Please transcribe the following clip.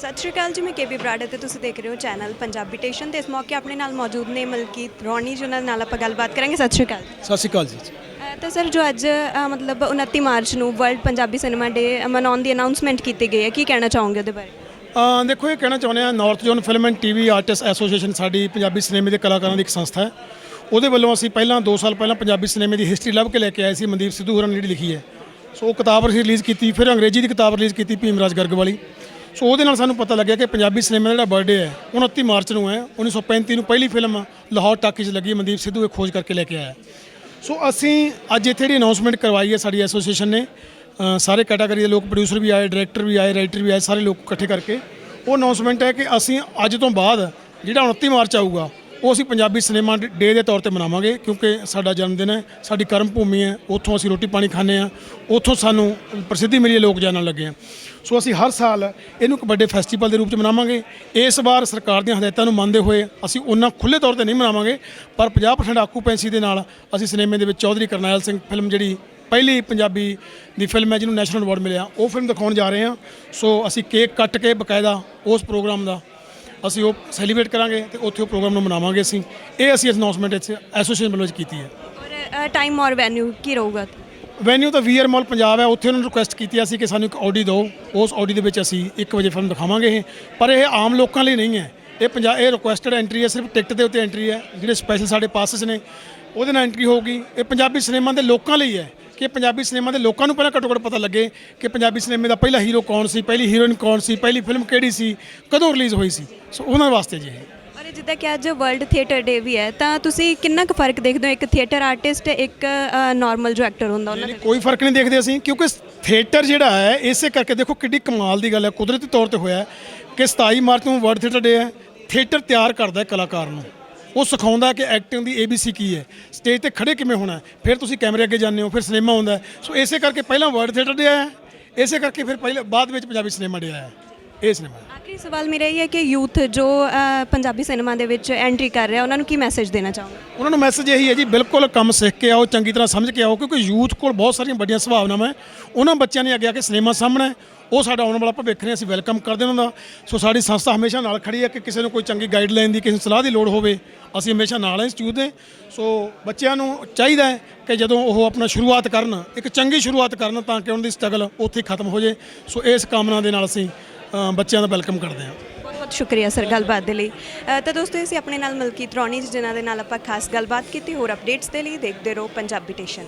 सत श्री अकाल जी, मैं के बी बराड़ ते तुसीं देख रहे हो चैनल पंजाबी टेशन। इस मौके अपने नाल मौजूद ने मलकीत रौनी जी, उन्होंने नाल आपां गलबात करांगे। सत श्री अकाल। सत श्री अकाल जी। तो सर, जो अज मतलब 29 मार्च ਨੂੰ वर्ल्ड पंजाबी सिनेमा डे मनाने की अनाउंसमेंट की गई है, की कहना चाहोगे उहदे बारे? देखो, ये कहना चाਹੁੰਦੇ ਹਾਂ, North Zone Film and TV Artist Association साडी पंजाबी सिनेमे के कलाकारों की एक संस्था है। ਉਹਦੇ ਵੱਲੋਂ ਅਸੀਂ ਪਹਿਲਾਂ 2 ਸਾਲ ਪਹਿਲਾਂ ਪੰਜਾਬੀ ਸਿਨੇਮੇ ਦੀ ਹਿਸਟਰੀ ਲੱਭ ਕੇ ਲੈ ਕੇ ਆਏ ਸੀ। ਮਨਦੀਪ ਸਿੱਧੂ ਹੋਰਾਂ ਨੇ ਜਿਹੜੀ ਲਿਖੀ ਹੈ, ਸੋ ਉਹ ਕਿਤਾਬ ਅਸੀਂ ਰਿਲੀਜ਼ ਕੀਤੀ। ਫਿਰ ਅੰਗਰੇਜ਼ੀ ਦੀ ਕਿਤਾਬ ਰਿਲੀਜ਼ ਕੀਤੀ ਭੀਮਰਾਜ ਗਰਗ ਵਾਲੀ। ਸੋ ਉਹਦੇ ਨਾਲ ਸਾਨੂੰ ਪਤਾ ਲੱਗਿਆ ਕਿ ਪੰਜਾਬੀ ਸਿਨੇਮੇ ਦਾ ਜਿਹੜਾ ਬਰਥਡੇ ਹੈ 29 ਮਾਰਚ ਨੂੰ ਹੈ। 1935 ਨੂੰ ਪਹਿਲੀ ਫਿਲਮ ਲਾਹੌਰ ਟਾਕੀਜ਼ ਲੱਗੀ, ਮਨਦੀਪ ਸਿੱਧੂ ਇਹ ਖੋਜ ਕਰਕੇ ਲੈ ਕੇ ਆਇਆ। ਸੋ ਅਸੀਂ ਅੱਜ ਇੱਥੇ ਜਿਹੜੀ ਅਨਾਊਂਸਮੈਂਟ ਕਰਵਾਈ ਹੈ ਸਾਡੀ ਐਸੋਸੀਏਸ਼ਨ ਨੇ, ਸਾਰੇ ਕੈਟਾਗਰੀ ਦੇ ਲੋਕ, ਪ੍ਰੋਡਿਊਸਰ ਵੀ ਆਏ, ਡਾਇਰੈਕਟਰ ਵੀ ਆਏ, ਰਾਈਟਰ ਵੀ ਆਏ, ਸਾਰੇ ਲੋਕ ਇਕੱਠੇ ਕਰਕੇ ਉਹ ਅਨਾਊਂਸਮੈਂਟ ਹੈ ਕਿ ਅਸੀਂ ਅੱਜ ਤੋਂ ਬਾਅਦ ਜਿਹੜਾ 29 ਮਾਰਚ ਆਊਗਾ ਉਹ ਅਸੀਂ ਪੰਜਾਬੀ ਸਿਨੇਮਾ ਡੇ ਦੇ ਤੌਰ ਤੇ ਮਨਾਵਾਂਗੇ, ਕਿਉਂਕਿ ਸਾਡਾ ਜਨਮ ਦਿਨ ਹੈ, ਸਾਡੀ ਕਰਮ ਭੂਮੀ ਹੈ, ਉੱਥੋਂ ਅਸੀਂ ਰੋਟੀ ਪਾਣੀ ਖਾਂਦੇ ਹਾਂ, ਉੱਥੋਂ ਸਾਨੂੰ ਪ੍ਰਸਿੱਧੀ ਮਿਲੀ ਹੈ, ਲੋਕ ਜਾਣਨ ਲੱਗੇ ਆ। ਸੋ ਅਸੀਂ ਹਰ ਸਾਲ ਇਹਨੂੰ ਇੱਕ ਵੱਡੇ ਫੈਸਟੀਵਲ ਦੇ ਰੂਪ 'ਚ ਮਨਾਵਾਂਗੇ। ਇਸ ਵਾਰ ਸਰਕਾਰ ਦੀਆਂ ਹਦਾਇਤਾਂ ਨੂੰ ਮੰਨਦੇ ਹੋਏ ਅਸੀਂ ਉਹਨਾਂ ਖੁੱਲ੍ਹੇ ਤੌਰ ਤੇ ਨਹੀਂ ਮਨਾਵਾਂਗੇ, ਪਰ 50% ਆਕੂਪੈਂਸੀ ਦੇ ਨਾਲ ਅਸੀਂ ਸਿਨੇਮੇ ਦੇ ਵਿੱਚ ਚੌਧਰੀ ਕਰਨੈਲ ਸਿੰਘ ਫਿਲਮ ਜਿਹੜੀ ਪਹਿਲੀ ਪੰਜਾਬੀ ਦੀ ਫਿਲਮ ਹੈ ਜਿਹਨੂੰ ਨੈਸ਼ਨਲ ਅਵਾਰਡ ਮਿਲਿਆ, ਉਹ ਫਿਲਮ ਦਿਖਾਉਣ ਜਾ ਰਹੇ ਹਾਂ। ਸੋ ਅਸੀਂ ਕੇਕ ਕੱਟ ਕੇ ਬਕਾਇਦਾ ਉਸ ਪ੍ਰੋਗਰਾਮ ਦਾ ਅਸੀਂ ਉਹ ਸੈਲੀਬ੍ਰੇਟ ਕਰਾਂਗੇ ਤੇ ਉੱਥੇ ਉਹ ਪ੍ਰੋਗਰਾਮ ਨੂੰ ਮਨਾਵਾਂਗੇ। ਅਸੀਂ ਅਨਾਊਂਸਮੈਂਟ ਇੱਥੇ ਐਸੋਸੀਏਸ਼ਨ ਵੱਲੋਂ ਕੀਤੀ ਹੈ। ਔਰ ਟਾਈਮ ਔਰ ਵੈਨਿਊ ਕੀ ਰਹੂਗਾ? ਵੈਨਿਊ ਤਾਂ ਵੀਆਰ ਮਾਲ ਪੰਜਾਬ ਹੈ, ਉੱਥੇ ਉਹਨਾਂ ਨੂੰ ਰਿਕੁਐਸਟ ਕੀਤੀ ਸੀ ਕਿ ਸਾਨੂੰ ਇੱਕ ਆਡੀ ਦਿਓ। ਉਸ ਆਡੀ ਦੇ ਵਿੱਚ ਅਸੀਂ 1 ਵਜੇ ਫਿਲਮ ਦਿਖਾਵਾਂਗੇ। ਪਰ ਇਹ ਆਮ ਲੋਕਾਂ ਲਈ ਨਹੀਂ ਹੈ, ਇਹ ਰਿਕੁਐਸਟਡ ਐਂਟਰੀ ਹੈ, ਸਿਰਫ ਟਿਕਟ ਦੇ ਉੱਤੇ ਐਂਟਰੀ ਹੈ। ਜਿਹੜੇ ਸਪੈਸ਼ਲ ਸਾਡੇ ਪਾਸਿਸ ਨੇ ਉਹਦੇ ਨਾਲ ਐਂਟਰੀ ਹੋਊਗੀ। ਇਹ ਪੰਜਾਬੀ ਸਿਨੇਮਾ ਦੇ ਲੋਕਾਂ ਲਈ ਹੈ ਕਿ ਪੰਜਾਬੀ ਸਿਨੇਮਾ ਦੇ ਲੋਕਾਂ ਨੂੰ ਪਹਿਲਾਂ ਘੱਟੋ ਘੱਟ ਪਤਾ ਲੱਗੇ ਕਿ ਪੰਜਾਬੀ ਸਿਨੇਮੇ ਦਾ ਪਹਿਲਾ ਹੀਰੋ ਕੌਣ ਸੀ, ਪਹਿਲੀ ਹੀਰੋਇਨ ਕੌਣ ਸੀ, ਪਹਿਲੀ ਫਿਲਮ ਕਿਹੜੀ ਸੀ, ਕਦੋਂ ਰਿਲੀਜ਼ ਹੋਈ ਸੀ। ਸੋ ਉਹਨਾਂ ਵਾਸਤੇ ਜੀ ਇਹ। ਔਰ ਜਿੱਦਾਂ ਕਿ ਅੱਜ ਵਰਲਡ ਥੀਏਟਰ ਡੇ ਵੀ ਹੈ, ਤਾਂ ਤੁਸੀਂ ਕਿੰਨਾ ਕੁ ਫਰਕ ਦੇਖਦੇ ਹੋ ਇੱਕ ਥੀਏਟਰ ਆਰਟਿਸਟ, ਇੱਕ ਨਾਰਮਲ ਜੋ ਐਕਟਰ ਹੁੰਦਾ ਉਹਨਾਂ ਦੇ? ਕੋਈ ਫਰਕ ਨਹੀਂ ਦੇਖਦੇ ਅਸੀਂ, ਕਿਉਂਕਿ ਥੀਏਟਰ ਜਿਹੜਾ ਹੈ ਇਸੇ ਕਰਕੇ ਦੇਖੋ ਕਿੱਡੀ ਕਮਾਲ ਦੀ ਗੱਲ ਹੈ, ਕੁਦਰਤੀ ਤੌਰ ਤੇ ਹੋਇਆ ਕਿ 27 ਮਾਰਚ ਨੂੰ ਵਰਲਡ ਥੀਏਟਰ ਡੇ ਹੈ। ਥੀਏਟਰ ਤਿਆਰ ਕਰਦਾ ਹੈ ਕਲਾਕਾਰ ਨੂੰ, ਉਹ ਸਿਖਾਉਂਦਾ ਕਿ ਐਕਟਿੰਗ ਦੀ ABC ਕੀ ਹੈ, ਸਟੇਜ ਤੇ ਖੜੇ ਕਿਵੇਂ ਹੋਣਾ, ਫਿਰ ਤੁਸੀਂ ਕੈਮਰੇ ਅੱਗੇ ਜਾਂਦੇ ਹੋ, ਫਿਰ ਸਿਨੇਮਾ ਹੁੰਦਾ। ਸੋ ਇਸੇ ਕਰਕੇ ਪਹਿਲਾਂ ਵਰਲਡ ਥੀਏਟਰ ਡੇ ਆਇਆ, ਇਸੇ ਕਰਕੇ ਫਿਰ ਪਹਿਲੇ ਬਾਅਦ ਵਿੱਚ ਪੰਜਾਬੀ ਸਿਨੇਮਾ ਡੇ ਆਇਆ। ਇਹ ਸਿਨੇਮਾ ਆਖਰੀ ਸਵਾਲ ਮੇਰਾ ਇਹ ਹੈ ਕਿ ਯੂਥ ਜੋ ਪੰਜਾਬੀ ਸਿਨੇਮਾ ਦੇ ਵਿੱਚ ਐਂਟਰੀ ਕਰ ਰਿਹਾ, ਉਹਨਾਂ ਨੂੰ ਕੀ ਮੈਸੇਜ ਦੇਣਾ ਚਾਹੋਗੇ? ਉਹਨਾਂ ਨੂੰ ਮੈਸੇਜ ਇਹੀ ਹੈ ਜੀ, ਬਿਲਕੁਲ ਕੰਮ ਸਿੱਖ ਕੇ ਆਓ, ਚੰਗੀ ਤਰ੍ਹਾਂ ਸਮਝ ਕੇ ਆਓ, ਕਿਉਂਕਿ ਯੂਥ ਕੋਲ ਬਹੁਤ ਸਾਰੀਆਂ ਵੱਡੀਆਂ ਸੰਭਾਵਨਾਵਾਂ ਹੈ। ਉਹਨਾਂ ਬੱਚਿਆਂ ਨੇ ਅੱਗੇ ਆ ਕੇ ਸਿਨੇਮਾ ਸਾਹਮਣੇ, ਉਹ ਸਾਡਾ ਆਉਣ ਵਾਲਾ ਭਵਿੱਖ ਨੇ, ਅਸੀਂ ਵੈਲਕਮ ਕਰਦੇ ਉਹਨਾਂ ਦਾ। ਸੋ ਸਾਡੀ ਸੰਸਥਾ ਹਮੇਸ਼ਾ ਨਾਲ ਖੜੀ ਹੈ ਕਿ ਕਿਸੇ ਨੂੰ ਕੋਈ ਚੰਗੀ ਗਾਈਡਲਾਈਨ ਦੀ, ਕਿਸੇ ਨੂੰ ਸਲਾਹ ਦੀ ਲੋੜ ਹੋਵੇ, ਅਸੀਂ ਹਮੇਸ਼ਾ ਨਾਲ ਇੰਸਟੀਚਿਊਟ ਦੇ। ਸੋ ਬੱਚਿਆਂ ਨੂੰ ਚਾਹੀਦਾ ਹੈ ਕਿ ਜਦੋਂ ਉਹ ਆਪਣਾ ਸ਼ੁਰੂਆਤ ਕਰਨ, ਇੱਕ ਚੰਗੀ ਸ਼ੁਰੂਆਤ ਕਰਨ, ਤਾਂ ਕਿ ਉਹਨਾਂ ਦੀ ਸਟਰਗਲ ਉੱਥੇ ਖਤਮ ਹੋ ਜਾਏ। ਸੋ ਇਸ ਕਾਮਨਾ ਦੇ ਨਾਲ ਅਸੀਂ ਬੱਚਿਆਂ ਦਾ ਵੈਲਕਮ ਕਰਦੇ ਹਾਂ। ਬਹੁਤ ਬਹੁਤ ਸ਼ੁਕਰੀਆ ਸਰ ਗੱਲਬਾਤ ਦੇ ਲਈ। ਤਾਂ ਦੋਸਤੋ, ਅਸੀਂ ਆਪਣੇ ਨਾਲ ਮਲਕੀਤ ਰੌਣੀ ਜਿਨ੍ਹਾਂ ਦੇ ਨਾਲ ਆਪਾਂ ਖਾਸ ਗੱਲਬਾਤ ਕੀਤੀ। ਹੋਰ ਅਪਡੇਟਸ ਦੇ ਲਈ ਦੇਖਦੇ ਰਹੋ ਪੰਜਾਬੀ ਟੇਸ਼ਨ।